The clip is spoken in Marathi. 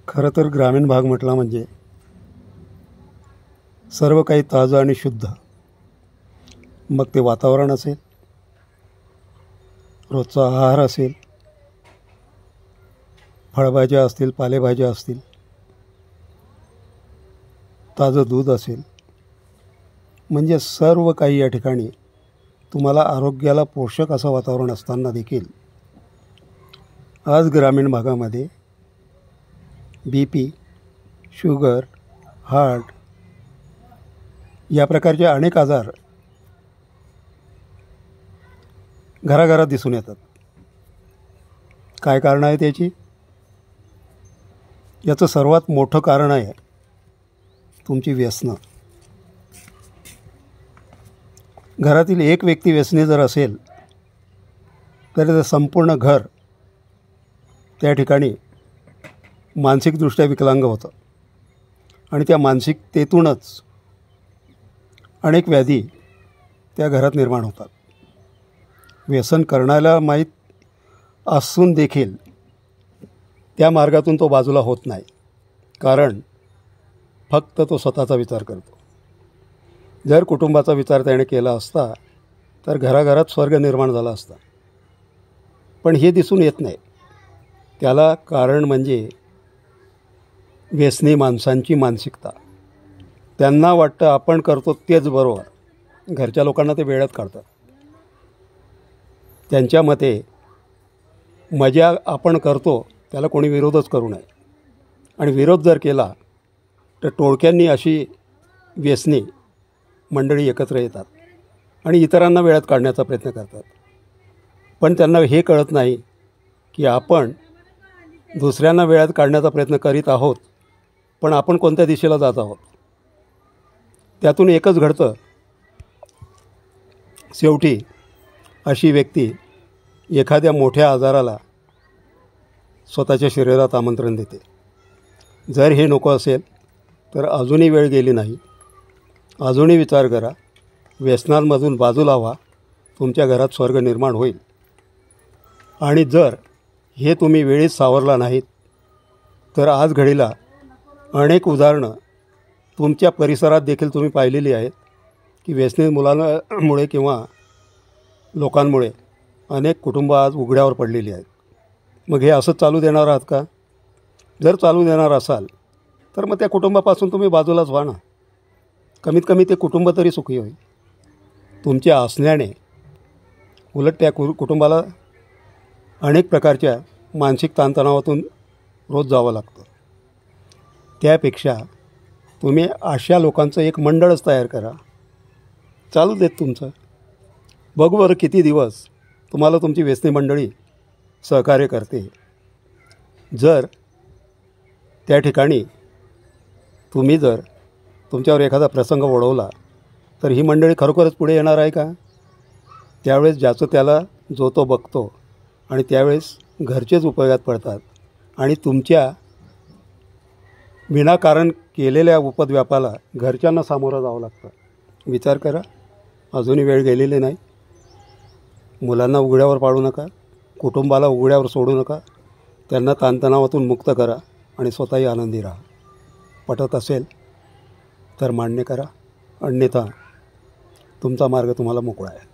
खरं तर ग्रामीण भाग म्हटला म्हणजे सर्व काही ताजं आणि शुद्ध. मग ते वातावरण असेल, रोजचा आहार असेल, फळभाज्या असतील, पालेभाज्या असतील, ताजं दूध असेल, म्हणजे सर्व काही या ठिकाणी तुम्हाला आरोग्याला पोषक असं वातावरण असताना देखील आज ग्रामीण भागामध्ये BP, शुगर, हार्ट या प्रकारचे अनेक आजार घराघरात दिसून येतात. काय कारण आहे त्याची? याचं सर्वात मोठं कारण आहे तुमची व्यसनं. घरातील एक व्यक्ती व्यसनी जर असेल तर ते संपूर्ण घर त्या ठिकाणी मानसिकदृष्ट्या विकलांग होतं आणि त्या मानसिकतेतूनच अनेक व्याधी त्या घरात निर्माण होतात. व्यसन करण्याला माहीत असून देखील त्या मार्गातून तो बाजूला होत नाही, कारण फक्त तो स्वतःचा विचार करतो. जर कुटुंबाचा विचार त्याने केला असता तर घराघरात स्वर्ग निर्माण झाला असता, पण हे दिसून येत नाही. त्याला कारण म्हणजे व्यसनी माणसांची मानसिकता. त्यांना वाटतं आपण करतो तेच बरोबर. घरच्या लोकांना ते वेळात काढतात. त्यांच्या मते मजा आपण करतो त्याला कोणी विरोधच करू नये, आणि विरोध जर केला तर टोळक्यांनी अशी व्यसनी मंडळी एकत्र येतात आणि इतरांना वेळात काढण्याचा प्रयत्न करतात. पण त्यांना हे कळत नाही की आपण दुसऱ्यांना वेळात काढण्याचा प्रयत्न करीत आहोत, पण आपण कोणत्या दिशेला जात आहोत. त्यातून एकच घडतं, शेवटी अशी व्यक्ती एखाद्या मोठ्या आजाराला स्वतःच्या शरीरात आमंत्रण देते. जर हे नको असेल तर अजूनही वेळ गेली नाही. अजूनही विचार करा. व्यसनांमधून बाजूला व्हा, तुमच्या घरात स्वर्ग निर्माण होईल. आणि जर हे तुम्ही वेळीच सावरला नाहीत तर आज घडीला अनेक उदाहरणं तुमच्या परिसरात देखील तुम्ही पाहिलेली आहेत की व्यसनी मुलांमुळे किंवा लोकांमुळे अनेक कुटुंबं आज उघड्यावर पडलेली आहेत. मग हे असंच चालू देणार आहात का? जर चालू देणार असाल तर मग त्या कुटुंबापासून तुम्ही बाजूलाच व्हा ना. कमीत कमी ते कुटुंब तरी सुखी होईल. तुमच्या असण्याने उलट त्या कुटुंबाला अनेक प्रकारच्या मानसिक ताणतणावातून रोज जावं लागतं. त्यापेक्षा तुम्ही अशा लोकांचं एक मंडळच तयार करा. चालू देत तुमचं. बघू बरं किती दिवस तुम्हाला तुमची व्यसनी मंडळी सहकार्य करते. जर त्या ठिकाणी तुम्ही जर तुमच्यावर एखादा प्रसंग ओढवला तर ही मंडळी खरोखरच पुढे येणार आहे का? त्यावेळेस ज्याचं त्याला जो तो बघतो आणि त्यावेळेस घरचेच उपयोगात पडतात आणि तुमच्या विनाकारण केलेल्या उपद्व्यापाला घरच्यांना सामोरं जावं लागतं. विचार करा. अजूनही वेळ गेलेली नाही. मुलांना उघड्यावर पाडू नका. कुटुंबाला उघड्यावर सोडू नका. त्यांना ताणतणावातून मुक्त करा आणि स्वतःही आनंदी राहा. पटत असेल तर मान्य करा, अन्यथा तुमचा मार्ग तुम्हाला मोकळा आहे.